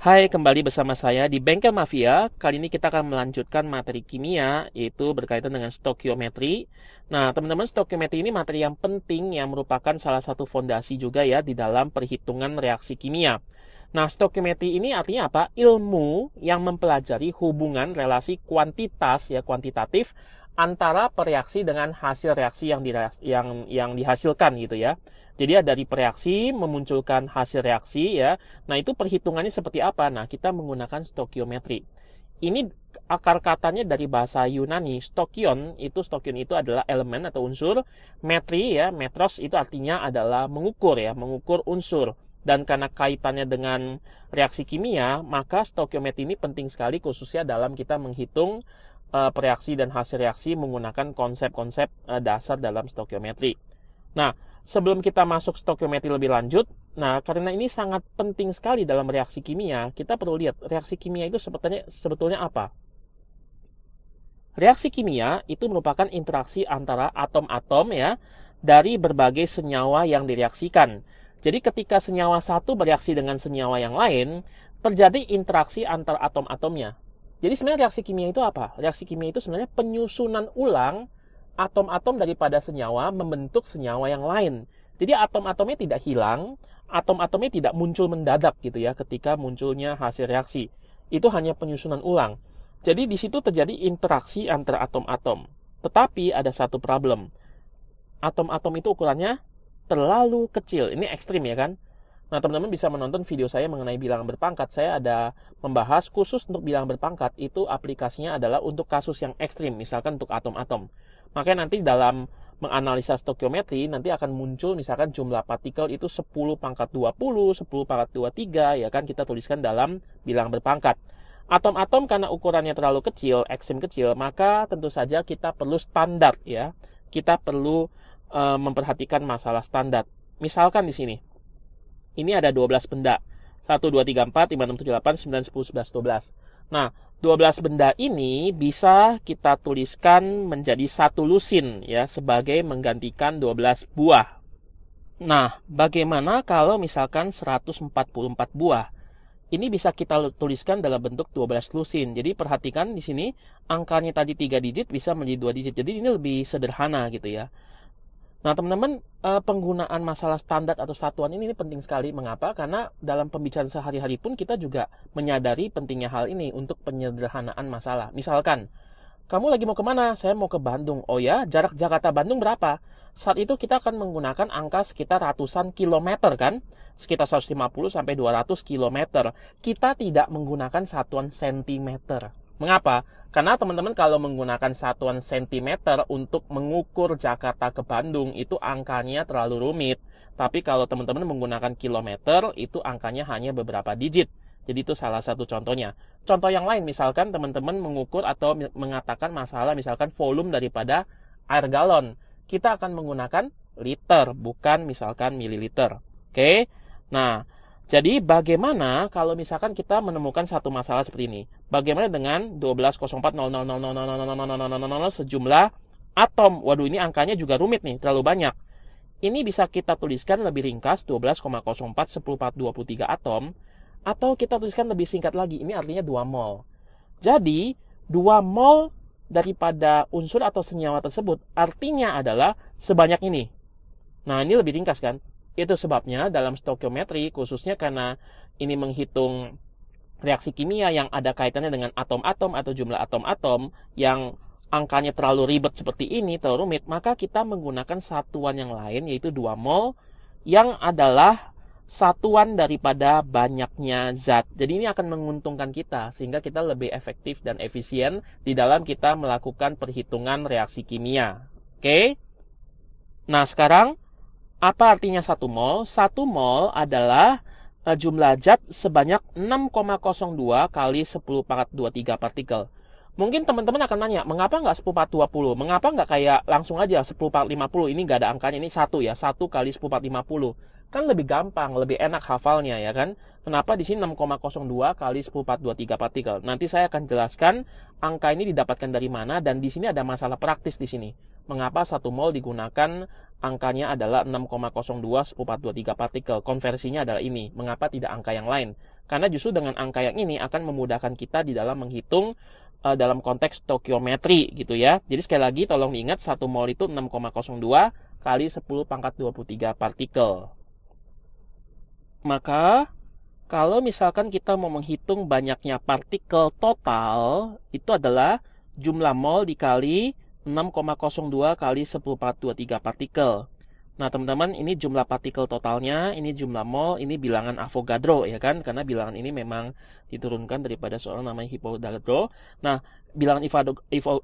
Hai, kembali bersama saya di Bengkel Mafia. Kali ini kita akan melanjutkan materi kimia, yaitu berkaitan dengan stokiometri. Nah, teman-teman, stokiometri ini materi yang penting yang merupakan salah satu fondasi juga ya di dalam perhitungan reaksi kimia. Nah, stokiometri ini artinya apa? Ilmu yang mempelajari hubungan relasi kuantitas ya, kuantitatif antara pereaksi dengan hasil reaksi yang dihasilkan gitu ya. Jadi dari reaksi memunculkan hasil reaksi ya. Nah, itu perhitungannya seperti apa? Nah, kita menggunakan stokiometri. Ini akar katanya dari bahasa Yunani. Stokion itu adalah elemen atau unsur. Metri ya, metros itu artinya adalah mengukur ya, mengukur unsur. Dan karena kaitannya dengan reaksi kimia, maka stokiometri ini penting sekali khususnya dalam kita menghitung reaksi dan hasil reaksi menggunakan konsep-konsep dasar dalam stokiometri. Nah, sebelum kita masuk stokiometri lebih lanjut, nah karena ini sangat penting sekali dalam reaksi kimia, kita perlu lihat reaksi kimia itu sebetulnya apa. Reaksi kimia itu merupakan interaksi antara atom-atom ya dari berbagai senyawa yang direaksikan. Jadi ketika senyawa satu bereaksi dengan senyawa yang lain, terjadi interaksi antar atom-atomnya. Jadi sebenarnya reaksi kimia itu apa? Reaksi kimia itu sebenarnya penyusunan ulang atom-atom daripada senyawa membentuk senyawa yang lain. Jadi atom-atomnya tidak hilang, atom-atomnya tidak muncul mendadak gitu ya ketika munculnya hasil reaksi. Itu hanya penyusunan ulang. Jadi di situ terjadi interaksi antara atom-atom. Tetapi ada satu problem. Atom-atom itu ukurannya terlalu kecil. Ini ekstrim ya kan? Nah, teman-teman bisa menonton video saya mengenai bilangan berpangkat. Saya ada membahas khusus untuk bilangan berpangkat. Itu aplikasinya adalah untuk kasus yang ekstrim, misalkan untuk atom-atom. Makanya nanti dalam menganalisa stokiometri, nanti akan muncul misalkan jumlah partikel itu 10 pangkat 20, 10 pangkat 23, ya kan kita tuliskan dalam bilangan berpangkat. Atom-atom karena ukurannya terlalu kecil, ekstrim kecil, maka tentu saja kita perlu standar ya. Kita perlu memperhatikan masalah standar. Misalkan di sini. Ini ada 12 benda. 1, 2, 3, 4, 5, 6, 7, 8, 9, 10, 11, 12. Nah, 12 benda ini bisa kita tuliskan menjadi satu lusin ya, sebagai menggantikan 12 buah. Nah, bagaimana kalau misalkan 144 buah? Ini bisa kita tuliskan dalam bentuk 12 lusin. Jadi perhatikan di sini angkanya tadi 3 digit bisa menjadi 2 digit. Jadi ini lebih sederhana gitu ya. Nah, teman-teman, penggunaan masalah standar atau satuan ini penting sekali. Mengapa? Karena dalam pembicaraan sehari-hari pun kita juga menyadari pentingnya hal ini untuk penyederhanaan masalah. Misalkan, kamu lagi mau kemana? Saya mau ke Bandung. Oh ya, jarak Jakarta-Bandung berapa? Saat itu kita akan menggunakan angka sekitar ratusan kilometer kan? Sekitar 150 sampai 200 kilometer. Kita tidak menggunakan satuan sentimeter. Mengapa? Karena teman-teman kalau menggunakan satuan sentimeter untuk mengukur Jakarta ke Bandung itu angkanya terlalu rumit. Tapi kalau teman-teman menggunakan kilometer itu angkanya hanya beberapa digit. Jadi itu salah satu contohnya. Contoh yang lain misalkan teman-teman mengukur atau mengatakan masalah misalkan volume daripada air galon. Kita akan menggunakan liter bukan misalkan mililiter. Oke? Nah, jadi bagaimana kalau misalkan kita menemukan satu masalah seperti ini? Bagaimana dengan 12,0400000000 sejumlah atom? Waduh, ini angkanya juga rumit nih, terlalu banyak. Ini bisa kita tuliskan lebih ringkas 12,04 10 4 23 atom, atau kita tuliskan lebih singkat lagi. Ini artinya 2 mol. Jadi 2 mol daripada unsur atau senyawa tersebut artinya adalah sebanyak ini. Nah, ini lebih ringkas kan? Itu sebabnya dalam stokiometri, khususnya karena ini menghitung reaksi kimia yang ada kaitannya dengan atom-atom atau jumlah atom-atom yang angkanya terlalu ribet seperti ini, terlalu rumit, maka kita menggunakan satuan yang lain yaitu 2 mol yang adalah satuan daripada banyaknya zat. Jadi ini akan menguntungkan kita sehingga kita lebih efektif dan efisien di dalam kita melakukan perhitungan reaksi kimia. Oke? Nah, sekarang apa artinya 1 mol? 1 mol adalah jumlah zat sebanyak 6,02 kali 10 pangkat 23 partikel. Mungkin teman-teman akan nanya, mengapa nggak 10 pangkat 20? Mengapa nggak kayak langsung aja 10 pangkat 50? Ini nggak ada angkanya, ini 1 ya, 1 kali 10 pangkat 50. Kan lebih gampang, lebih enak hafalnya ya kan? Kenapa di sini 6,02 kali 10 pangkat 23 partikel? Nanti saya akan jelaskan angka ini didapatkan dari mana dan di sini ada masalah praktis di sini. Mengapa 1 mol digunakan angkanya adalah 6,02 10 4 23 partikel. Konversinya adalah ini. Mengapa tidak angka yang lain? Karena justru dengan angka yang ini akan memudahkan kita di dalam menghitung dalam konteks stokiometri gitu ya. Jadi sekali lagi tolong diingat 1 mol itu 6,02 kali 10 pangkat 23 partikel. Maka kalau misalkan kita mau menghitung banyaknya partikel total, itu adalah jumlah mol dikali 6,02 kali 10 pangkat 23 partikel. Nah teman-teman, ini jumlah partikel totalnya, ini jumlah mol, ini bilangan Avogadro ya kan, karena bilangan ini memang diturunkan daripada seorang namanya Avogadro. Nah bilangan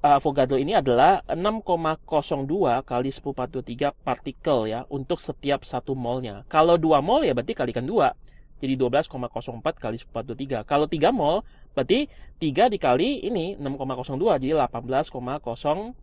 Avogadro ini adalah 6,02 kali 10⁻³ partikel ya untuk setiap 1 molnya. Kalau 2 mol ya berarti kalikan 2, jadi 12,04 kali 10⁻³. Kalau 3 mol berarti 3 dikali ini 6,02 jadi 18,06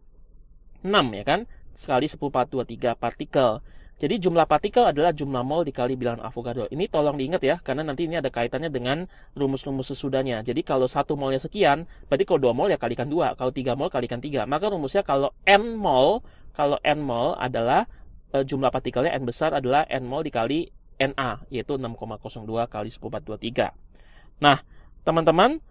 ya kan, sekali 10⁻³ partikel. Jadi jumlah partikel adalah jumlah mol dikali bilangan Avogadro. Ini tolong diingat ya, karena nanti ini ada kaitannya dengan rumus-rumus sesudahnya. Jadi kalau 1 molnya sekian, berarti kalau 2 mol ya kalikan 2, kalau 3 mol kalikan 3. Maka rumusnya kalau n mol adalah jumlah partikelnya n besar adalah n mol dikali Na, yaitu 6,02 kali 10⁻³. Nah, teman-teman,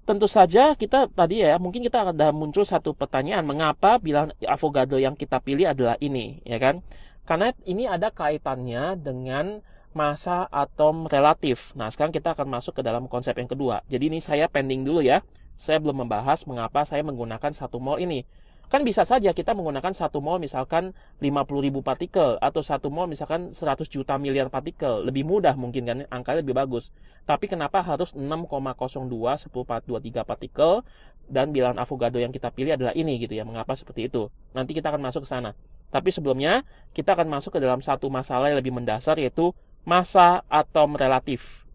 tentu saja kita tadi ya, mungkin kita ada muncul satu pertanyaan, mengapa bilangan Avogadro yang kita pilih adalah ini, ya kan? Karena ini ada kaitannya dengan massa atom relatif. Nah, sekarang kita akan masuk ke dalam konsep yang kedua. Jadi ini saya pending dulu ya. Saya belum membahas mengapa saya menggunakan 1 mol ini. Kan bisa saja kita menggunakan 1 mol misalkan 50.000 partikel, atau 1 mol misalkan 100 juta miliar partikel. Lebih mudah mungkin kan, angkanya lebih bagus. Tapi kenapa harus 6,02 10⁻23 partikel, dan bilangan Avogadro yang kita pilih adalah ini gitu ya. Mengapa seperti itu? Nanti kita akan masuk ke sana. Tapi sebelumnya, kita akan masuk ke dalam satu masalah yang lebih mendasar, yaitu massa atom relatif.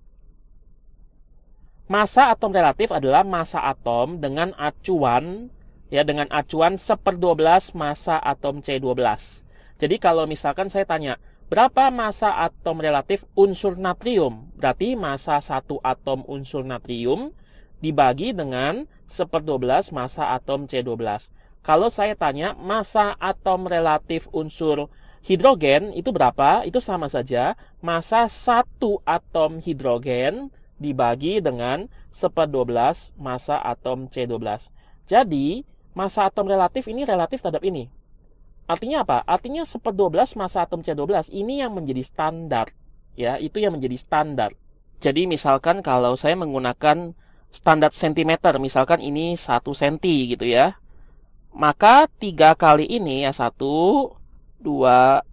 Massa atom relatif adalah massa atom dengan acuan 1/12 massa atom C12. Jadi kalau misalkan saya tanya, berapa massa atom relatif unsur natrium? Berarti massa 1 atom unsur natrium dibagi dengan 1/12 massa atom C12. Kalau saya tanya massa atom relatif unsur hidrogen itu berapa? Itu sama saja, massa 1 atom hidrogen dibagi dengan 1/12 massa atom C12. Jadi massa atom relatif ini relatif terhadap ini. Artinya apa? Artinya 1/12 massa atom C12 ini yang menjadi standar. Ya, itu yang menjadi standar. Jadi misalkan kalau saya menggunakan standar sentimeter, misalkan ini 1 cm gitu ya. Maka 3 kali ini ya, 1, 2,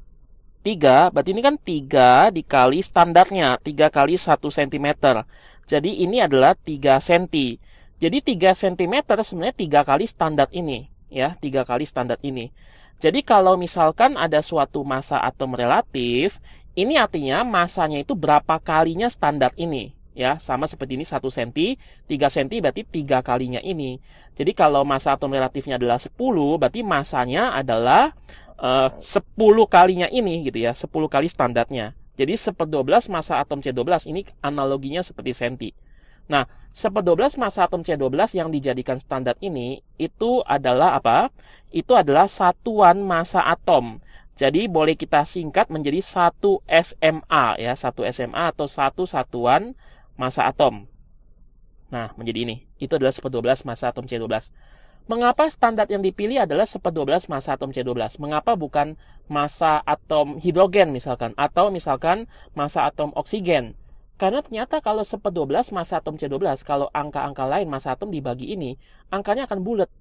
3, berarti ini kan 3 dikali standarnya, 3 kali 1 cm. Jadi ini adalah 3 cm. Jadi 3 cm sebenarnya 3 kali standar ini, ya, 3 kali standar ini. Jadi kalau misalkan ada suatu massa atom relatif, ini artinya massanya itu berapa kalinya standar ini, ya, sama seperti ini 1 cm, 3 cm berarti 3 kalinya ini. Jadi kalau massa atom relatifnya adalah 10, berarti massanya adalah 10 kalinya ini gitu ya, 10 kali standarnya. Jadi 1/12 massa atom C12 ini analoginya seperti senti. Nah, 1/12 massa atom C12 yang dijadikan standar ini, itu adalah apa? Itu adalah satuan massa atom. Jadi, boleh kita singkat menjadi 1 SMA, ya, 1 SMA atau 1 satuan massa atom. Nah, menjadi ini. Itu adalah 1/12 massa atom C12. Mengapa standar yang dipilih adalah 1/12 massa atom C12? Mengapa bukan massa atom hidrogen misalkan? Atau misalkan massa atom oksigen? Karena ternyata kalau 1/12 massa atom C12, kalau angka-angka lain massa atom dibagi ini, angkanya akan bulat.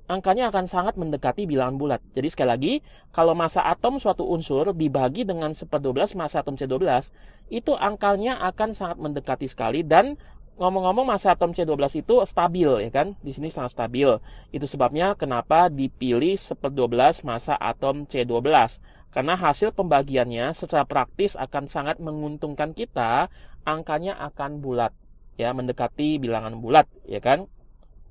Angkanya akan sangat mendekati bilangan bulat. Jadi sekali lagi, kalau massa atom suatu unsur dibagi dengan 1/12 massa atom C12, itu angkanya akan sangat mendekati sekali. Dan ngomong-ngomong massa atom C12 itu stabil ya kan? Di sini sangat stabil. Itu sebabnya kenapa dipilih 1/12 massa atom C12. Karena hasil pembagiannya secara praktis akan sangat menguntungkan kita, angkanya akan bulat, ya, mendekati bilangan bulat, ya kan?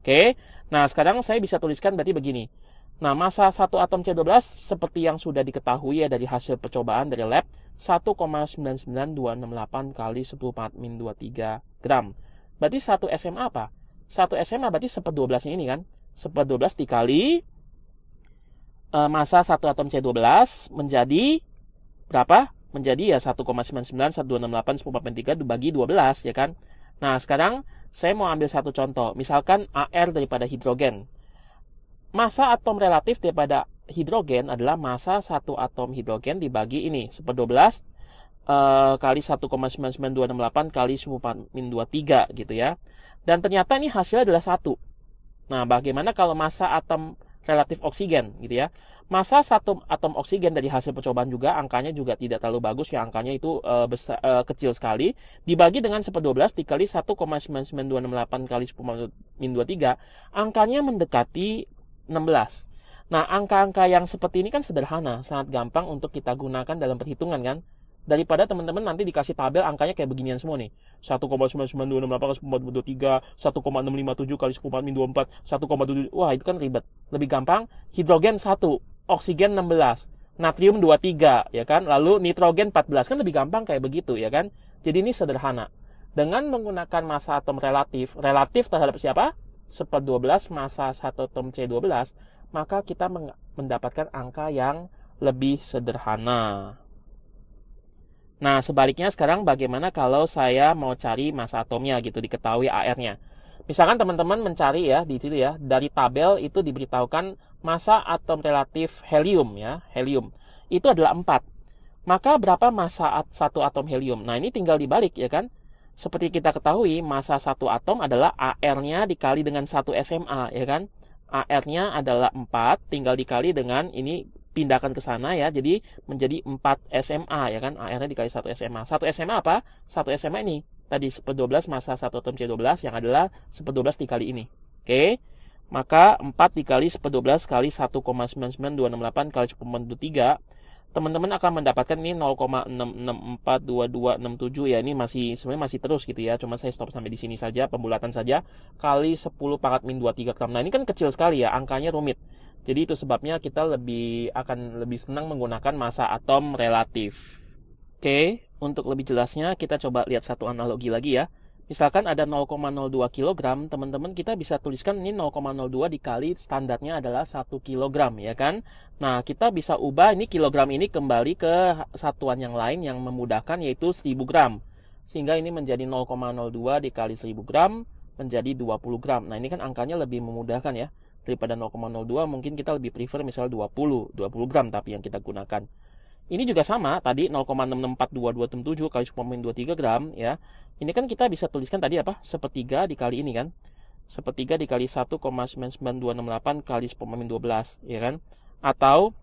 Oke, nah sekarang saya bisa tuliskan berarti begini. Nah, massa 1 atom C12 seperti yang sudah diketahui ya dari hasil percobaan dari lab, 1,99268 kali 10⁻23 gram. Berarti 1 SMA apa? 1 SMA berarti 1/12-nya ini kan? 1/12 dikali massa 1 atom C12 menjadi berapa? menjadi ya 1,99, 1268, 10,3 dibagi 12, ya kan? Nah, sekarang saya mau ambil satu contoh. Misalkan AR daripada hidrogen. Massa atom relatif daripada hidrogen adalah massa satu atom hidrogen dibagi ini, 1/12 kali 1,99268 kali 10⁻23 gitu ya. Dan ternyata ini hasilnya adalah 1. Nah, bagaimana kalau massa atom relatif oksigen gitu ya? Massa satu atom oksigen dari hasil percobaan juga angkanya juga tidak terlalu bagus ya, angkanya itu kecil sekali. Dibagi dengan 1/12 dikali 1,99268 kali 10⁻23, angkanya mendekati 16. Nah, angka-angka yang seperti ini kan sederhana, sangat gampang untuk kita gunakan dalam perhitungan kan? Daripada teman-teman nanti dikasih tabel angkanya kayak beginian semua nih. 1,99268 kali 10⁻23, 1,657 kali 10⁻24, 1,7. Wah, itu kan ribet. Lebih gampang, hidrogen 1, oksigen 16, natrium 23, ya kan? Lalu nitrogen 14, kan lebih gampang kayak begitu, ya kan? Jadi ini sederhana. Dengan menggunakan massa atom relatif terhadap siapa? 1/12 massa 1 atom C12, maka kita mendapatkan angka yang lebih sederhana. Nah, sebaliknya sekarang bagaimana kalau saya mau cari massa atomnya gitu, diketahui AR-nya. Misalkan teman-teman mencari ya di situ ya, dari tabel itu diberitahukan massa atom relatif helium ya, helium. Itu adalah 4. Maka berapa massa satu atom helium? Nah, ini tinggal dibalik ya kan. Seperti kita ketahui, massa satu atom adalah AR-nya dikali dengan 1 SMA ya kan. AR-nya adalah 4, tinggal dikali dengan ini pindahkan ke sana ya, jadi menjadi 4 SMA ya kan, AR-nya dikali 1 SMA. 1 SMA apa? 1 SMA ini tadi 1/12 massa 1 atom C12 yang adalah 1/12 dikali ini. Oke. Maka 4 dikali 1/12 kali 1,99268 kali 10⁻23, teman-teman akan mendapatkan ini 0,6642267 ya. Ini sebenarnya masih terus gitu ya. Cuma saya stop sampai di sini saja, pembulatan saja, kali 10⁻23 gram. Nah, ini kan kecil sekali ya, angkanya rumit. Jadi itu sebabnya kita akan lebih senang menggunakan massa atom relatif. Oke, untuk lebih jelasnya kita coba lihat satu analogi lagi ya. Misalkan ada 0,02 kg, teman-teman kita bisa tuliskan ini 0,02 dikali standarnya adalah 1 kg ya kan. Nah, kita bisa ubah ini kilogram ini kembali ke satuan yang lain yang memudahkan, yaitu 1000 gram. Sehingga ini menjadi 0,02 dikali 1000 gram menjadi 20 gram. Nah, ini kan angkanya lebih memudahkan ya. Daripada 0,02 mungkin kita lebih prefer misal 20 gram tapi yang kita gunakan. Ini juga sama, tadi 0,6642267 kali 10⁻23 gram ya. Ini kan kita bisa tuliskan tadi apa? 1/3 dikali ini kan. 1/3 dikali 1,99268 kali 10⁻12 ya kan. Atau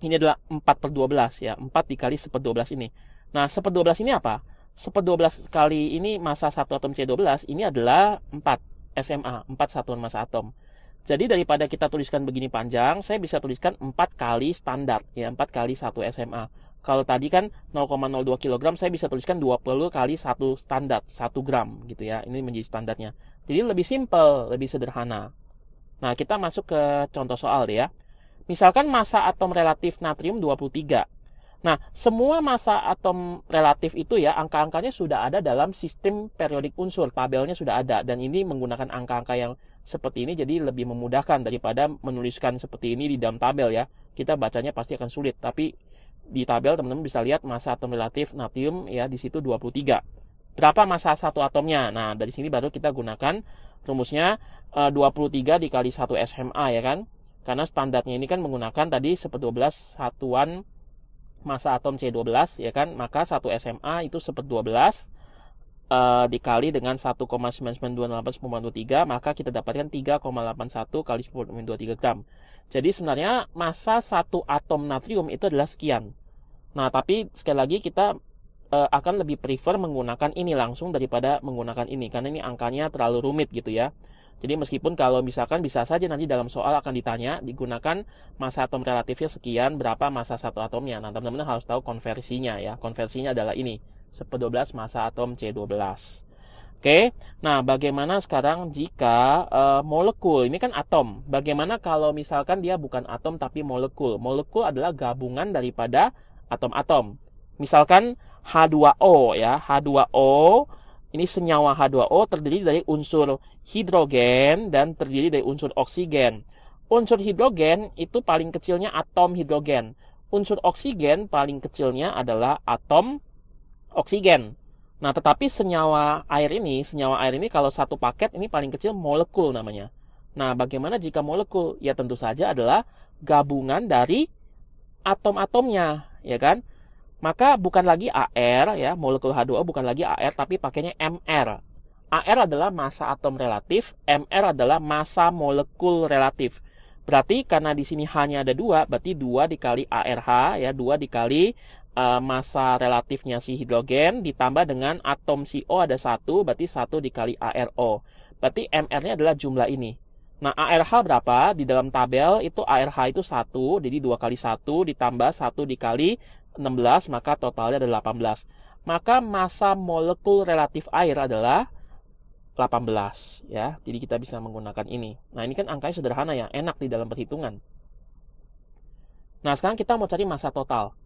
ini adalah 4/12 ya. 4 dikali 1/12 ini. Nah, 1/12 ini apa? 1/12 kali ini massa 1 atom C12 ini adalah 4 SMA, 4 satuan massa atom. Jadi daripada kita tuliskan begini panjang, saya bisa tuliskan 4 kali standar, ya 4 kali 1 SMA. Kalau tadi kan 0,02 kg, saya bisa tuliskan 20 kali 1 standar, 1 gram gitu ya. Ini menjadi standarnya. Jadi lebih simple, lebih sederhana. Nah, kita masuk ke contoh soal deh ya. Misalkan massa atom relatif natrium 23. Nah, semua massa atom relatif itu ya, angka-angkanya sudah ada dalam sistem periodik unsur, tabelnya sudah ada. Dan ini menggunakan angka-angka yang seperti ini jadi lebih memudahkan daripada menuliskan seperti ini di dalam tabel ya. Kita bacanya pasti akan sulit, tapi di tabel teman-teman bisa lihat massa atom relatif natrium ya, di situ 23. Berapa massa satu atomnya? Nah, dari sini baru kita gunakan rumusnya 23 dikali 1 SMA ya kan. Karena standarnya ini kan menggunakan tadi 1/12 satuan massa atom C12 ya kan, maka 1 SMA itu 1/12 dikali dengan 1,99268 maka kita dapatkan 3,81 kali 10⁻23 gram. Jadi sebenarnya massa satu atom natrium itu adalah sekian. Nah, tapi sekali lagi kita akan lebih prefer menggunakan ini langsung daripada menggunakan ini, karena ini angkanya terlalu rumit gitu ya. Jadi meskipun kalau misalkan bisa saja nanti dalam soal akan ditanya, digunakan massa atom relatifnya sekian, berapa massa satu atomnya. Nah, teman-teman harus tahu konversinya ya. Konversinya adalah ini, 1/12 massa atom C12. Oke, nah bagaimana sekarang jika molekul, ini kan atom. Bagaimana kalau misalkan dia bukan atom tapi molekul? Molekul adalah gabungan daripada atom-atom. Misalkan H2O ya, H2O. Ini senyawa H2O terdiri dari unsur hidrogen dan terdiri dari unsur oksigen. Unsur hidrogen itu paling kecilnya atom hidrogen. unsur oksigen paling kecilnya adalah atom oksigen. Nah, tetapi senyawa air ini kalau satu paket ini paling kecil molekul namanya. Nah, bagaimana jika molekul? Ya tentu saja adalah gabungan dari atom-atomnya, ya kan? Maka bukan lagi AR ya, molekul H2O bukan lagi AR tapi pakainya MR. AR adalah massa atom relatif, MR adalah massa molekul relatif. Berarti karena di sini hanya ada 2, berarti 2 dikali ARH ya, 2 dikali massa relatifnya si hidrogen ditambah dengan atom si O ada 1, berarti 1 dikali ARO. Berarti MR-nya adalah jumlah ini. Nah, ARH berapa? Di dalam tabel itu ARH itu 1, jadi 2 kali 1 ditambah 1 dikali 16, maka totalnya ada 18. Maka massa molekul relatif air adalah 18 ya. Jadi kita bisa menggunakan ini. Nah, ini kan angkanya sederhana ya, enak di dalam perhitungan. Nah, sekarang kita mau cari massa total.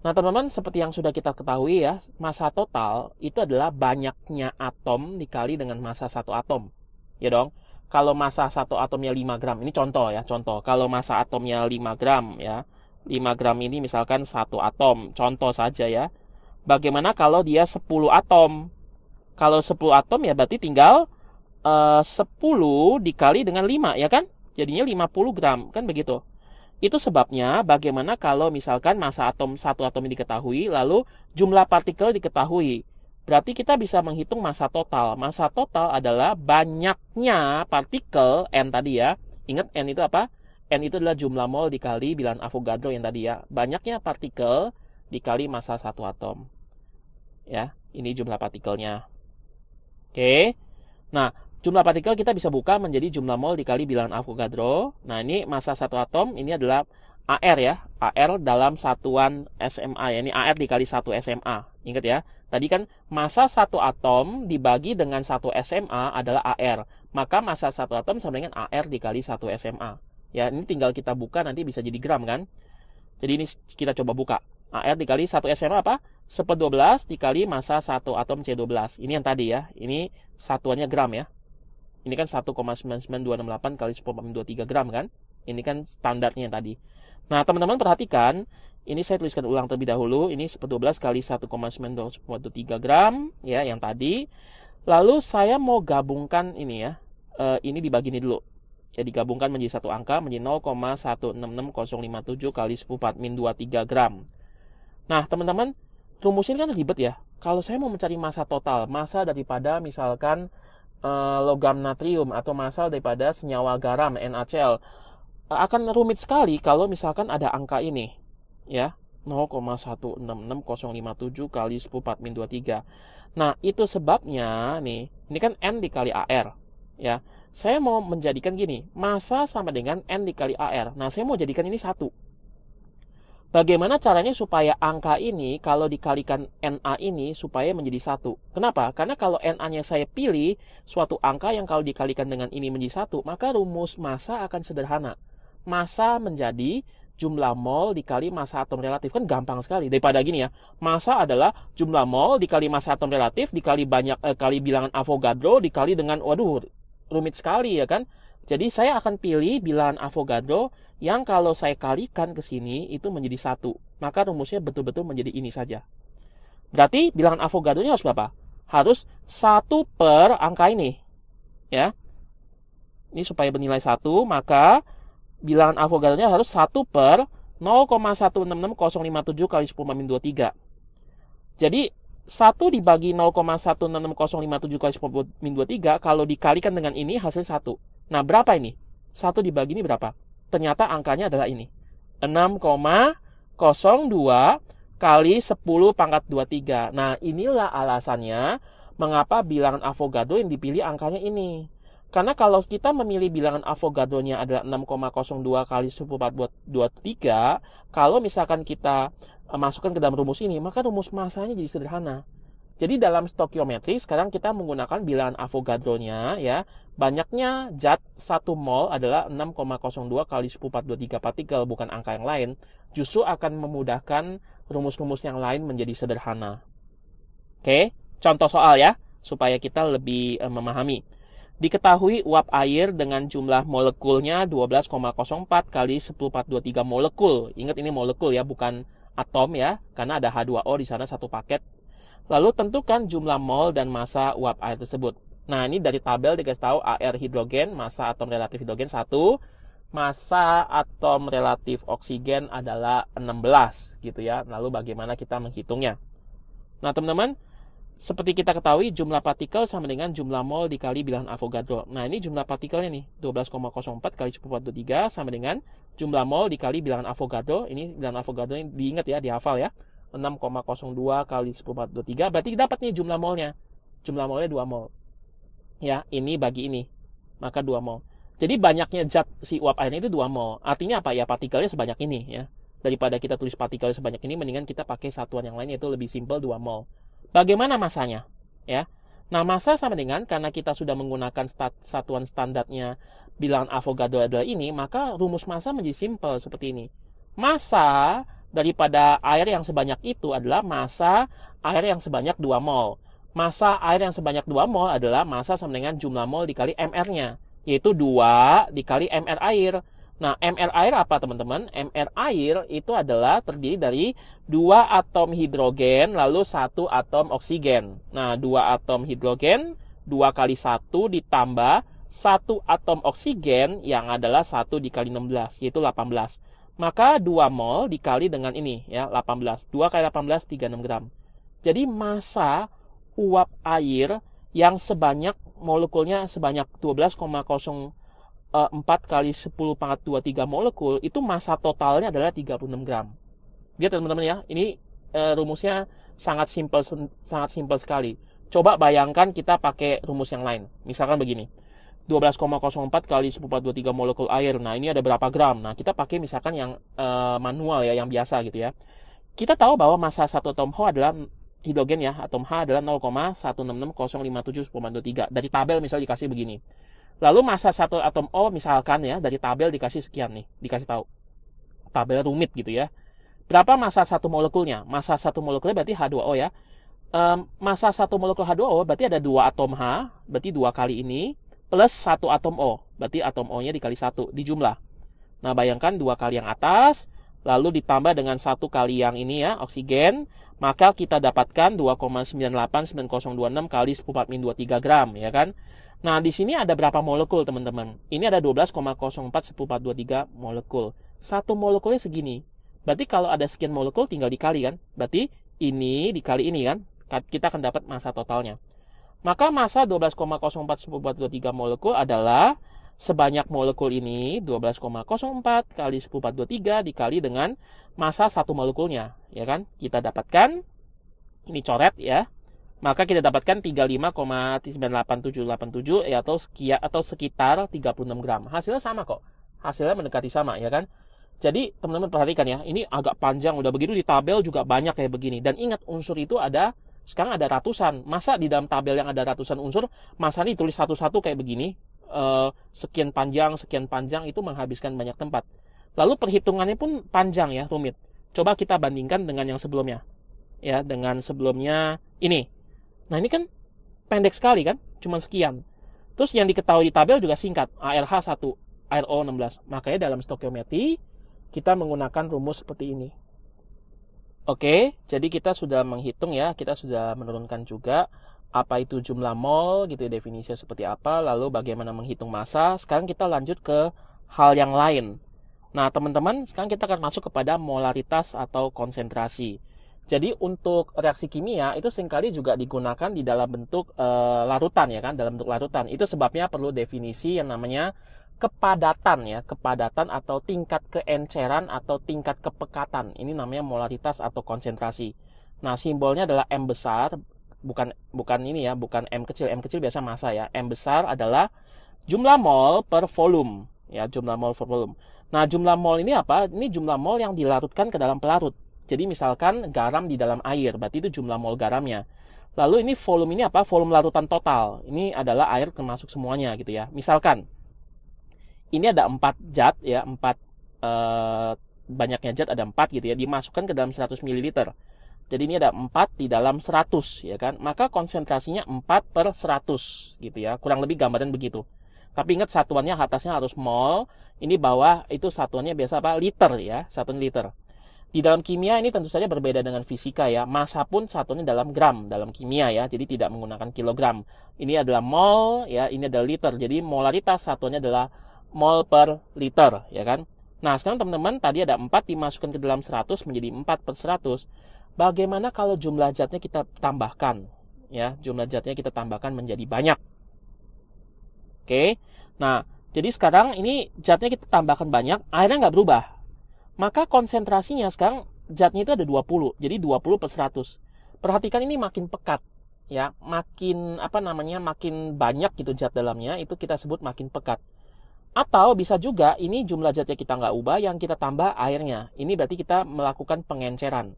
Nah, teman-teman, seperti yang sudah kita ketahui ya, massa total itu adalah banyaknya atom dikali dengan massa satu atom. Ya dong. Kalau massa satu atomnya 5 gram, ini contoh ya, contoh. Kalau massa atomnya 5 gram ya, 5 gram ini misalkan satu atom, contoh saja ya. Bagaimana kalau dia 10 atom? Kalau 10 atom ya berarti tinggal 10 dikali dengan 5 ya kan? Jadinya 50 gram, kan begitu. Itu sebabnya bagaimana kalau misalkan massa atom satu atom ini diketahui, lalu jumlah partikel diketahui. Berarti kita bisa menghitung massa total. Massa total adalah banyaknya partikel N tadi ya. Ingat N itu apa? N itu adalah jumlah mol dikali bilangan Avogadro yang tadi ya. Banyaknya partikel dikali massa satu atom. Ya, ini jumlah partikelnya. Oke. Nah, jumlah partikel kita bisa buka menjadi jumlah mol dikali bilangan Avogadro. Nah, ini massa satu atom, ini adalah AR ya. AR dalam satuan SMA ya. Ini AR dikali 1 SMA. Ingat ya. Tadi kan massa satu atom dibagi dengan 1 SMA adalah AR. Maka massa satu atom sama dengan AR dikali 1 SMA. Ya, ini tinggal kita buka nanti bisa jadi gram kan. Jadi ini kita coba buka. AR dikali 1 SMA apa? 10/12 dikali massa 1 atom C12. Ini yang tadi ya. Ini satuannya gram ya. Ini kan 1,99268 kali 10/23 gram kan. Ini kan standarnya yang tadi. Nah, teman-teman perhatikan. Ini saya tuliskan ulang terlebih dahulu. Ini 10/12 kali 1,923 gram. Ya, yang tadi. Lalu saya mau gabungkan ini ya. Ini dibagi ini dulu. Ya, digabungkan menjadi satu angka. Menjadi 0,166057 kali 10⁻23 gram. Nah, teman-teman. Rumus ini kan ribet ya. Kalau saya mau mencari massa total. Massa daripada misalkan logam natrium. Atau massa daripada senyawa garam NaCl. Akan rumit sekali kalau misalkan ada angka ini. Ya, 0,166057 kali 10⁻23. Nah, itu sebabnya nih, ini kan N dikali AR. Ya, saya mau menjadikan gini, massa sama dengan N dikali AR. Nah, saya mau jadikan ini 1. Bagaimana caranya supaya angka ini kalau dikalikan Na ini supaya menjadi 1? Kenapa? Karena kalau Na-nya saya pilih suatu angka yang kalau dikalikan dengan ini menjadi 1, maka rumus massa akan sederhana. Massa menjadi jumlah mol dikali massa atom relatif. Kan gampang sekali. Daripada gini ya. Massa adalah jumlah mol dikali massa atom relatif dikali kali bilangan Avogadro dikali dengan, waduh, rumit sekali ya kan. Jadi saya akan pilih bilangan Avogadro yang kalau saya kalikan ke sini itu menjadi 1. Maka rumusnya betul-betul menjadi ini saja. Berarti bilangan Avogadro-nya harus berapa? Harus 1 per angka ini. Ya. Ini supaya bernilai 1, maka bilangan Avogadro-nya harus 1 per 0,166057 kali 10⁻23. Jadi 1 dibagi 0,166057 kali 10⁻23 kalau dikalikan dengan ini hasil 1. Nah, berapa ini? 1 dibagi ini berapa? Ternyata angkanya adalah ini. 6,02 kali 10⁻23. Nah, inilah alasannya mengapa bilangan Avogadro yang dipilih angkanya ini. Karena kalau kita memilih bilangan Avogadro-nya adalah 6,02 kali 10⁻23, kalau misalkan kita masukkan ke dalam rumus ini, maka rumus massanya jadi sederhana. Jadi dalam stokiometri sekarang kita menggunakan bilangan Avogadro-nya ya. Banyaknya zat 1 mol adalah 6,02 kali 10⁻23 partikel, bukan angka yang lain. Justru akan memudahkan rumus-rumus yang lain menjadi sederhana. Oke, contoh soal ya, supaya kita lebih memahami. Diketahui uap air dengan jumlah molekulnya 12,04 kali 10⁴23 molekul. Ingat ini molekul ya, bukan atom ya, karena ada H2O di sana satu paket. Lalu tentukan jumlah mol dan massa uap air tersebut. Nah, ini dari tabel dikasih tahu AR hidrogen, massa atom relatif hidrogen 1, massa atom relatif oksigen adalah 16 gitu ya. Lalu bagaimana kita menghitungnya? Nah, teman-teman, seperti kita ketahui jumlah partikel sama dengan jumlah mol dikali bilangan Avogadro. Nah, ini jumlah partikelnya nih, 12,04 kali 10⁴23 sama dengan jumlah mol dikali bilangan Avogadro. Ini bilangan Avogadro ini diingat ya, dihafal ya. 6,02 kali 10⁴23, berarti dapat nih jumlah molnya. Jumlah molnya 2 mol. Ya, ini bagi ini. Maka 2 mol. Jadi banyaknya zat si uap airnya itu 2 mol. Artinya apa? Ya partikelnya sebanyak ini ya. Daripada kita tulis partikel sebanyak ini, mendingan kita pakai satuan yang lain, yaitu lebih simpel 2 mol. Bagaimana masanya? Ya. Nah, massa sama dengan, karena kita sudah menggunakan satuan standarnya bilangan Avogadro adalah ini, maka rumus massa menjadi simpel seperti ini. Massa daripada air yang sebanyak itu adalah massa air yang sebanyak 2 mol. Massa air yang sebanyak 2 mol adalah massa sama dengan jumlah mol dikali MR-nya, yaitu 2 dikali MR air. Nah, MR air apa teman-teman? MR air itu adalah terdiri dari 2 atom hidrogen lalu 1 atom oksigen. Nah, 2 atom hidrogen, 2 kali 1 ditambah 1 atom oksigen yang adalah 1 dikali 16, yaitu 18. Maka 2 mol dikali dengan ini, ya 18. 2 kali 18, 36 gram. Jadi massa uap air yang sebanyak molekulnya sebanyak 12,04 kali 10⁴23 molekul, itu massa totalnya adalah 36 gram. Lihat teman-teman ya, ini rumusnya sangat simpel sekali. Coba bayangkan kita pakai rumus yang lain. Misalkan begini, 12,04 kali 10⁴23 molekul air. Nah, ini ada berapa gram? Nah, kita pakai misalkan yang manual ya, yang biasa gitu ya. Kita tahu bahwa massa satu atom H adalah hidrogen ya, atom H adalah 0,166057,23. Dari tabel misalnya dikasih begini. Lalu massa satu atom O misalkan ya, dari tabel dikasih sekian nih, dikasih tahu. Tabel rumit gitu ya. Berapa massa satu molekulnya? Massa satu molekulnya berarti H2O ya. Massa satu molekul H2O berarti ada 2 atom H, berarti 2 kali ini, plus 1 atom O, berarti atom O-nya dikali 1, dijumlah. Nah, bayangkan 2 kali yang atas, lalu ditambah dengan 1 kali yang ini ya, oksigen, maka kita dapatkan 2,989026 kali 10⁴23 gram, ya kan? Nah, di sini ada berapa molekul, teman-teman? Ini ada 12,04 10⁴23 molekul. Satu molekulnya segini. Berarti kalau ada sekian molekul tinggal dikali kan? Berarti ini dikali ini kan? Kita akan dapat massa totalnya. Maka massa 12,04 10⁴23 molekul adalah sebanyak molekul ini 12,04 kali 10⁴23 dikali dengan massa satu molekulnya, ya kan? Kita dapatkan ini coret ya. Maka kita dapatkan 35,98787 ya, atau sekitar 36 gram. Hasilnya sama kok. Hasilnya mendekati sama ya kan? Jadi teman-teman perhatikan ya, ini agak panjang, udah begitu di tabel juga banyak kayak begini. Dan ingat, unsur itu ada, sekarang ada ratusan. Masa di dalam tabel yang ada ratusan unsur, masa ini tulis satu-satu kayak begini, sekian panjang itu menghabiskan banyak tempat. Lalu perhitungannya pun panjang ya, rumit. Coba kita bandingkan dengan yang sebelumnya. Ya, dengan sebelumnya ini. Nah, ini kan pendek sekali kan, cuma sekian. Terus yang diketahui di tabel juga singkat, ARH1, RO16. Makanya dalam stokiometri kita menggunakan rumus seperti ini. Oke, jadi kita sudah menghitung ya, kita sudah menurunkan juga apa itu jumlah mol gitu, definisinya seperti apa, lalu bagaimana menghitung massa. Sekarang kita lanjut ke hal yang lain. Nah, teman-teman, sekarang kita akan masuk kepada molaritas atau konsentrasi. Jadi untuk reaksi kimia itu seringkali juga digunakan di dalam bentuk larutan ya kan, dalam bentuk larutan. Itu sebabnya perlu definisi yang namanya kepadatan ya, kepadatan atau tingkat keenceran atau tingkat kepekatan. Ini namanya molaritas atau konsentrasi. Nah, simbolnya adalah M besar, bukan ini ya, bukan M kecil. M kecil biasa massa ya. M besar adalah jumlah mol per volume ya, jumlah mol per volume. Nah, jumlah mol ini apa? Ini jumlah mol yang dilarutkan ke dalam pelarut. Jadi misalkan garam di dalam air, berarti itu jumlah mol garamnya. Lalu ini volume ini apa? Volume larutan total. Ini adalah air termasuk semuanya gitu ya. Misalkan ini ada 4 zat ya, 4 banyaknya zat ada 4 gitu ya, dimasukkan ke dalam 100 ml. Jadi ini ada 4 di dalam 100, ya kan? Maka konsentrasinya 4/100 gitu ya. Kurang lebih gambaran begitu. Tapi ingat satuannya atasnya harus mol, ini bawah itu satuannya biasa apa? Liter ya, satuan liter. Di dalam kimia ini tentu saja berbeda dengan fisika ya. Massa pun satunya dalam gram dalam kimia ya. Jadi tidak menggunakan kilogram. Ini adalah mol ya, ini adalah liter. Jadi molaritas satuannya adalah mol per liter ya kan. Nah, sekarang teman-teman tadi ada 4 dimasukkan ke dalam 100 menjadi 4/100. Bagaimana kalau jumlah zatnya kita tambahkan? Ya, jumlah zatnya kita tambahkan menjadi banyak. Oke. Nah, jadi sekarang ini zatnya kita tambahkan banyak, airnya nggak berubah. Maka konsentrasinya sekarang zatnya itu ada 20. Jadi 20/100. Perhatikan ini makin pekat. Ya, makin makin banyak gitu zat dalamnya, itu kita sebut makin pekat. Atau bisa juga ini jumlah zatnya kita nggak ubah, yang kita tambah airnya. Ini berarti kita melakukan pengenceran.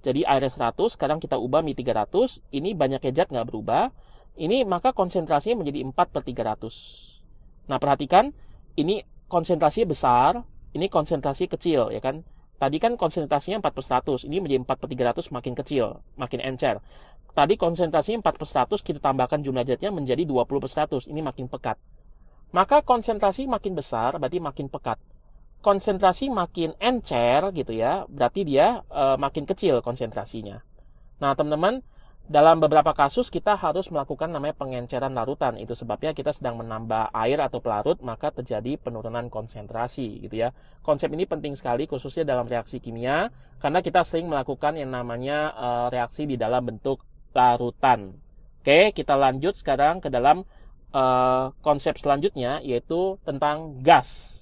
Jadi airnya 100, sekarang kita ubah menjadi 300. Ini banyaknya zat nggak berubah. Ini maka konsentrasinya menjadi 4/300. Nah, perhatikan, ini konsentrasinya besar, ini konsentrasi kecil, ya kan? Tadi kan konsentrasinya 4/100, ini menjadi 4/300 makin kecil, makin encer. Tadi konsentrasinya 4/100, kita tambahkan jumlah zatnya menjadi 20/100, ini makin pekat. Maka konsentrasi makin besar, berarti makin pekat. Konsentrasi makin encer gitu ya, berarti dia makin kecil konsentrasinya. Nah, teman-teman, dalam beberapa kasus kita harus melakukan namanya pengenceran larutan. Itu sebabnya kita sedang menambah air atau pelarut, maka terjadi penurunan konsentrasi gitu ya. Konsep ini penting sekali khususnya dalam reaksi kimia, karena kita sering melakukan yang namanya reaksi di dalam bentuk larutan. Oke, kita lanjut sekarang ke dalam konsep selanjutnya, yaitu tentang gas.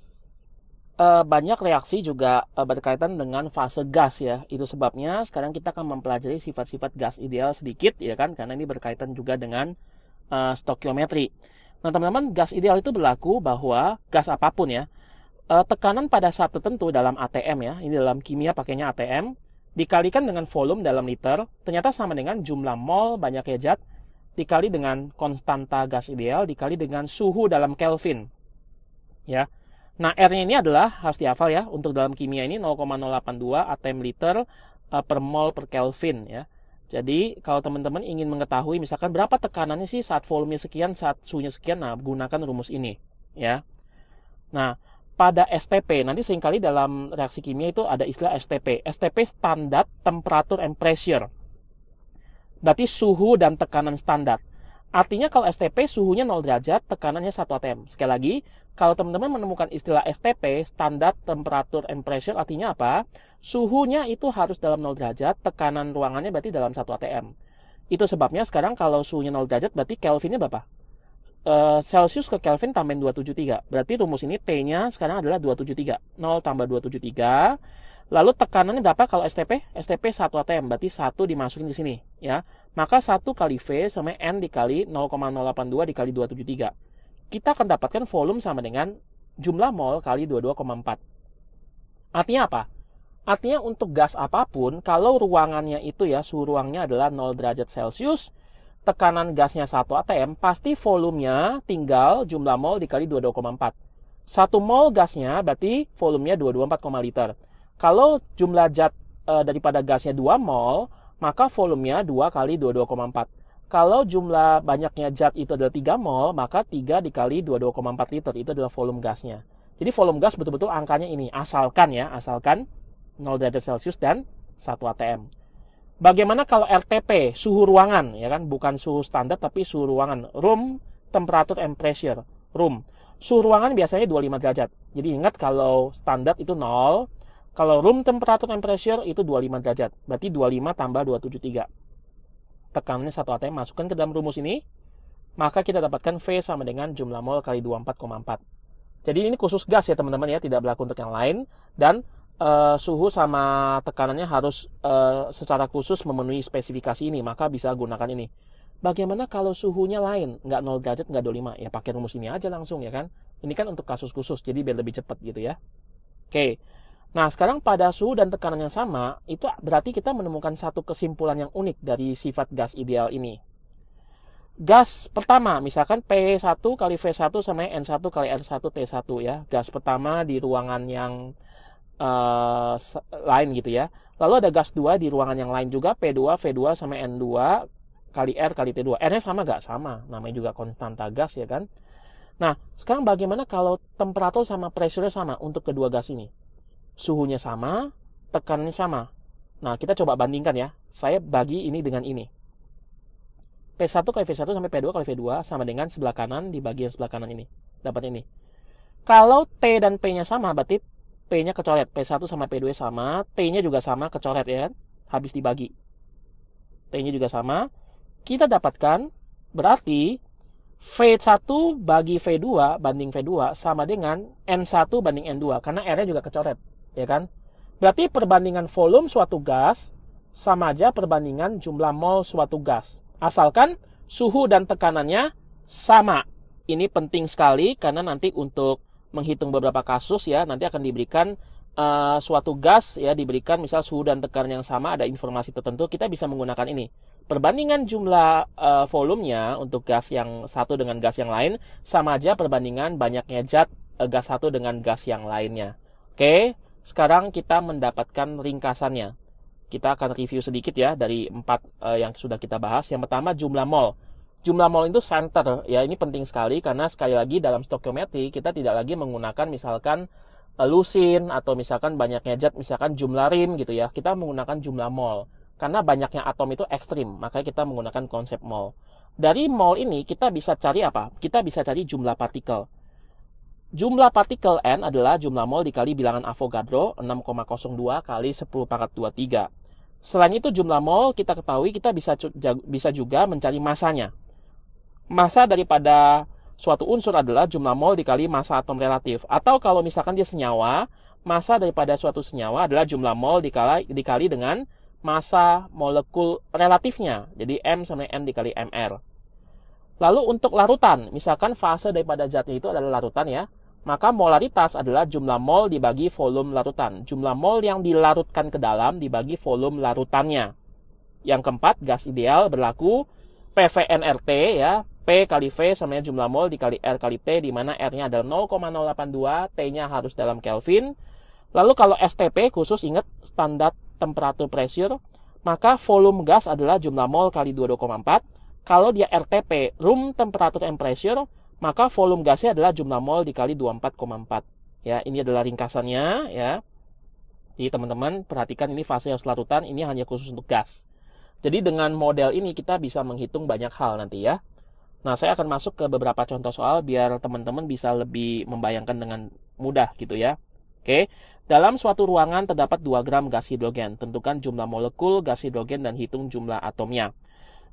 Banyak reaksi juga berkaitan dengan fase gas ya. Itu sebabnya sekarang kita akan mempelajari sifat-sifat gas ideal sedikit ya kan, karena ini berkaitan juga dengan stokiometri. Nah, teman-teman, gas ideal itu berlaku bahwa gas apapun ya, tekanan pada saat tertentu dalam ATM ya, ini dalam kimia pakainya ATM, dikalikan dengan volume dalam liter, ternyata sama dengan jumlah mol banyaknya zat dikali dengan konstanta gas ideal dikali dengan suhu dalam Kelvin. Ya. Nah, R-nya ini adalah, harus dihafal ya, untuk dalam kimia ini 0,082 atm liter per mol per Kelvin ya. Jadi, kalau teman-teman ingin mengetahui misalkan berapa tekanannya sih saat volumenya sekian, saat suhunya sekian, nah gunakan rumus ini ya. Nah, pada STP, nanti seringkali dalam reaksi kimia itu ada istilah STP. STP standar temperature and pressure. Berarti suhu dan tekanan standar. Artinya kalau STP suhunya 0 derajat, tekanannya 1 atm. Sekali lagi, kalau teman-teman menemukan istilah STP, standard temperature and pressure, artinya apa? Suhunya itu harus dalam 0 derajat, tekanan ruangannya berarti dalam 1 atm. Itu sebabnya sekarang kalau suhunya 0 derajat, berarti Kelvinnya berapa? Celsius ke Kelvin tambahin 273. Berarti rumus ini T-nya sekarang adalah 273. 0 tambah 273. Lalu tekanannya berapa kalau STP? STP 1 atm, berarti 1 dimasukin di sini ya. Maka 1 kali V sama N dikali 0,082 dikali 273. Kita akan dapatkan volume sama dengan jumlah mol kali 22,4. Artinya apa? Artinya untuk gas apapun, kalau ruangannya itu ya, suhu ruangnya adalah 0 derajat Celcius, tekanan gasnya 1 atm, pasti volumenya tinggal jumlah mol dikali 22,4. 1 mol gasnya berarti volumenya 224, liter. Kalau jumlah zat daripada gasnya 2 mol, maka volumenya 2 kali 22,4. Kalau jumlah banyaknya zat itu adalah 3 mol, maka 3 dikali 22,4 liter. Itu adalah volume gasnya. Jadi volume gas betul-betul angkanya ini. Asalkan 0 derajat Celcius dan 1 atm. Bagaimana kalau RTP, suhu ruangan, ya kan? Bukan suhu standar, tapi suhu ruangan. Room temperature and pressure. Room. Suhu ruangan biasanya 25 derajat. Jadi ingat kalau standar itu 0, kalau room temperature and pressure itu 25 derajat. Berarti 25 tambah 273. Tekanannya 1 atm, masukkan ke dalam rumus ini. Maka kita dapatkan V sama dengan jumlah mol kali 24,4. Jadi ini khusus gas ya teman-teman ya. Tidak berlaku untuk yang lain. Dan suhu sama tekanannya harus secara khusus memenuhi spesifikasi ini. Maka bisa gunakan ini. Bagaimana kalau suhunya lain? Nggak 0 derajat, nggak 25. Ya pakai rumus ini aja langsung ya kan. Ini kan untuk kasus khusus. Jadi biar lebih cepat gitu ya. Oke. Nah, sekarang pada suhu dan tekanan yang sama, itu berarti kita menemukan satu kesimpulan yang unik dari sifat gas ideal ini. Gas pertama, misalkan P1 kali V1 sama N1 kali R1 T1 ya. Gas pertama di ruangan yang lain gitu ya. Lalu ada gas 2 di ruangan yang lain juga, P2, V2 sama N2 kali R kali T2. R-nya sama nggak? Sama. Namanya juga konstanta gas ya kan. Nah, sekarang bagaimana kalau temperatur sama pressure sama untuk kedua gas ini? Suhunya sama, tekanannya sama. Nah, kita coba bandingkan ya. Saya bagi ini dengan ini. P1 kali V1 sampai P2 kali V2 sama dengan sebelah kanan di bagian sebelah kanan ini. Dapat ini. Kalau T dan P-nya sama, berarti P-nya kecoret. P1 sama P2 sama, T-nya juga sama, kecoret ya kan? Habis dibagi. T-nya juga sama. Kita dapatkan, berarti V1 bagi V2 banding V2 sama dengan N1 banding N2. Karena R-nya juga kecoret. Ya kan? Berarti perbandingan volume suatu gas sama aja perbandingan jumlah mol suatu gas. Asalkan suhu dan tekanannya sama. Ini penting sekali karena nanti untuk menghitung beberapa kasus ya, nanti akan diberikan suatu gas ya, diberikan misal suhu dan tekanan yang sama, ada informasi tertentu, kita bisa menggunakan ini. Perbandingan jumlah volumenya untuk gas yang satu dengan gas yang lain sama aja perbandingan banyaknya zat gas satu dengan gas yang lainnya. Oke, sekarang kita mendapatkan ringkasannya. Kita akan review sedikit ya dari 4 yang sudah kita bahas. Yang pertama jumlah mol. Jumlah mol itu center, ya ini penting sekali karena sekali lagi dalam stoikiometri kita tidak lagi menggunakan misalkan lusin atau misalkan banyaknya zat, misalkan jumlah rim gitu ya. Kita menggunakan jumlah mol karena banyaknya atom itu ekstrim, makanya kita menggunakan konsep mol. Dari mol ini kita bisa cari apa? Kita bisa cari jumlah partikel. Jumlah partikel N adalah jumlah mol dikali bilangan Avogadro 6,02 kali 10 pangkat 23. Selain itu jumlah mol kita ketahui kita bisa juga mencari masanya. Massa daripada suatu unsur adalah jumlah mol dikali massa atom relatif. Atau kalau misalkan dia senyawa, massa daripada suatu senyawa adalah jumlah mol dikali dengan massa molekul relatifnya. Jadi M sama N dikali MR. Lalu untuk larutan, misalkan fase daripada zatnya itu adalah larutan ya, maka molaritas adalah jumlah mol dibagi volume larutan. Jumlah mol yang dilarutkan ke dalam dibagi volume larutannya. Yang keempat, gas ideal berlaku PVNRT ya. P kali V sama jumlah mol dikali R kali T, di mana R-nya adalah 0,082, T-nya harus dalam Kelvin. Lalu kalau STP, khusus ingat standar temperatur pressure, maka volume gas adalah jumlah mol kali 22,4. Kalau dia RTP, room temperature and pressure, maka volume gasnya adalah jumlah mol dikali 24,4. Ya, ini adalah ringkasannya ya. Jadi teman-teman perhatikan ini fase larutan, ini hanya khusus untuk gas. Jadi dengan model ini kita bisa menghitung banyak hal nanti ya. Nah, saya akan masuk ke beberapa contoh soal biar teman-teman bisa lebih membayangkan dengan mudah gitu ya. Oke, dalam suatu ruangan terdapat 2 gram gas hidrogen. Tentukan jumlah molekul gas hidrogen dan hitung jumlah atomnya.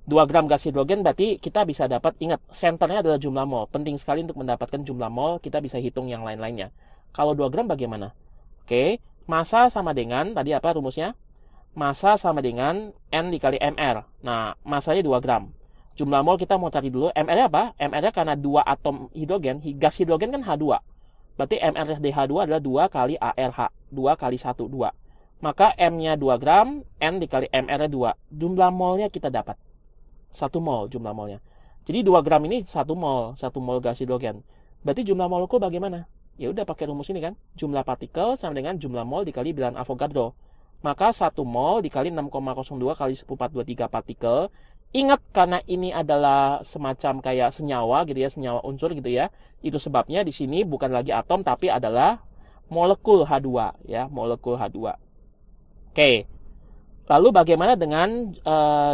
2 gram gas hidrogen berarti kita bisa dapat, ingat, senternya adalah jumlah mol. Penting sekali untuk mendapatkan jumlah mol, kita bisa hitung yang lain-lainnya. Kalau 2 gram bagaimana? Oke, massa sama dengan, tadi apa rumusnya? Massa sama dengan N dikali MR. Nah, massanya 2 gram. Jumlah mol kita mau cari dulu. MR-nya apa? MR-nya karena 2 atom hidrogen, gas hidrogen kan H2. Berarti MrDH2 adalah 2 kali ARH. 2 kali 1, 2. Maka M-nya 2 gram, N dikali MR-nya 2. Jumlah molnya kita dapat. 1 mol jumlah molnya. Jadi 2 gram ini 1 mol gas hidrogen. Berarti jumlah molekul bagaimana? Ya udah pakai rumus ini kan. Jumlah partikel sama dengan jumlah mol dikali bilangan Avogadro. Maka 1 mol dikali 6,02 kali 10⁻23 partikel. Ingat, karena ini adalah semacam kayak senyawa gitu ya, senyawa unsur gitu ya. Itu sebabnya di sini bukan lagi atom tapi adalah molekul H2 ya, molekul H2. Oke. Lalu bagaimana dengan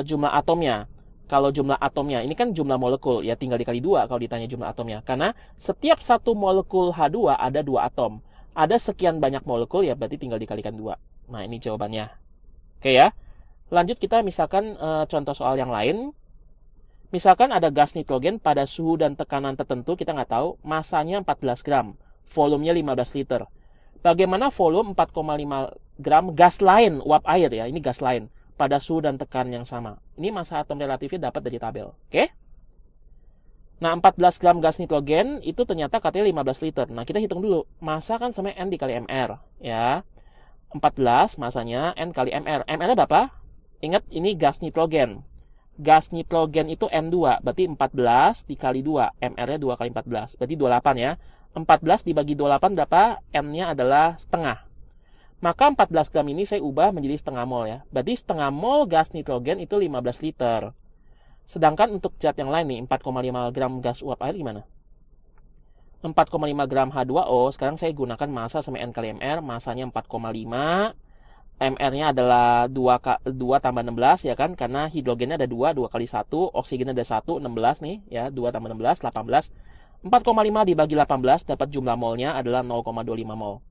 jumlah atomnya? Kalau jumlah atomnya, ini kan jumlah molekul ya, tinggal dikali 2 kalau ditanya jumlah atomnya. Karena setiap satu molekul H2 ada 2 atom. Ada sekian banyak molekul ya, berarti tinggal dikalikan 2. Nah, ini jawabannya. Oke ya. Lanjut kita misalkan contoh soal yang lain. Misalkan ada gas nitrogen pada suhu dan tekanan tertentu, kita nggak tahu, masanya 14 gram, volumenya 15 liter. Bagaimana volume 4,5 gram gas lain, uap air ya, ini gas lain, pada suhu dan tekanan yang sama. Ini massa atom relatifnya dapat dari tabel. Oke? Nah, 14 gram gas nitrogen itu ternyata katanya 15 liter. Nah, kita hitung dulu. Massa kan sama N dikali MR. Ya. 14 massanya N kali MR. MR-nya berapa? Ingat, ini gas nitrogen. Gas nitrogen itu N2. Berarti 14 dikali 2. MR-nya 2 kali 14. Berarti 28 ya. 14 dibagi 28 berapa? N-nya adalah setengah. Maka 14 gram ini saya ubah menjadi setengah mol ya. Berarti setengah mol gas nitrogen itu 15 liter. Sedangkan untuk zat yang lain nih, 4,5 gram gas uap air gimana? 4,5 gram H2O, sekarang saya gunakan massa sama N kali MR, massanya 4,5, MR-nya adalah 2 tambah 16 ya kan, karena hidrogennya ada 2 kali 1, oksigennya ada 1, 16 nih ya, 2 tambah 16, 18. 4,5 dibagi 18 dapat jumlah molnya adalah 0,25 mol.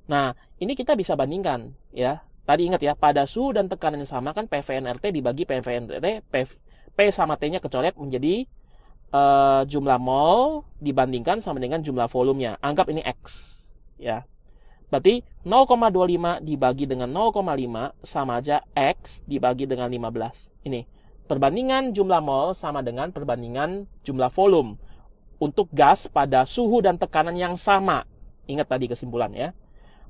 Nah, ini kita bisa bandingkan ya. Tadi ingat ya, pada suhu dan tekanan yang sama kan PVNRT dibagi PVNRT, P sama T-nya kecoret menjadi jumlah mol dibandingkan sama dengan jumlah volumenya. Anggap ini X ya. Berarti 0,25 dibagi dengan 0,5 sama aja X dibagi dengan 15. Ini perbandingan jumlah mol sama dengan perbandingan jumlah volume untuk gas pada suhu dan tekanan yang sama. Ingat tadi kesimpulan ya.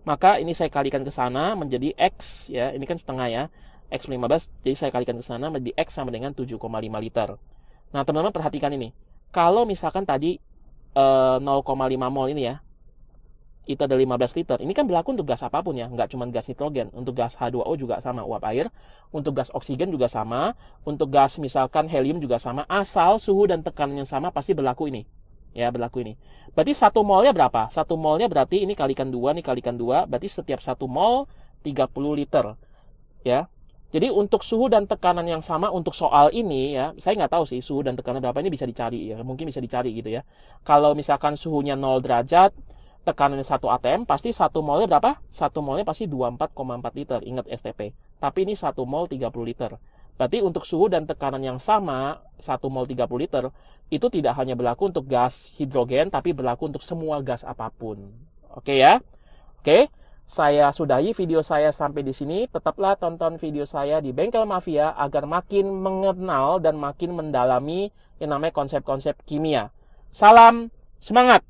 Maka ini saya kalikan ke sana menjadi X ya. Ini kan setengah ya. X 15, jadi saya kalikan ke sana menjadi X sama dengan 7,5 liter. Nah, teman-teman perhatikan ini. Kalau misalkan tadi 0,5 mol ini ya, itu ada 15 liter. Ini kan berlaku untuk gas apapun ya, nggak cuma gas nitrogen. Untuk gas H2O juga sama, uap air. Untuk gas oksigen juga sama. Untuk gas misalkan helium juga sama. Asal suhu dan tekanan yang sama pasti berlaku ini. Ya, berlaku ini. Berarti 1 molnya berapa? 1 molnya berarti ini kalikan 2, ini kalikan 2. Berarti setiap 1 mol 30 liter. Ya. Jadi untuk suhu dan tekanan yang sama untuk soal ini ya, saya nggak tahu sih suhu dan tekanan berapa, ini bisa dicari ya, mungkin bisa dicari gitu ya. Kalau misalkan suhunya 0 derajat, tekanannya 1 atm, pasti 1 molnya berapa? 1 molnya pasti 24,4 liter, ingat STP. Tapi ini 1 mol 30 liter. Berarti untuk suhu dan tekanan yang sama, 1 mol 30 liter, itu tidak hanya berlaku untuk gas hidrogen, tapi berlaku untuk semua gas apapun. Oke ya? Oke? Saya sudahi video saya sampai di sini. Tetaplah tonton video saya di Bengkel Mafia agar makin mengenal dan makin mendalami yang namanya konsep-konsep kimia. Salam semangat!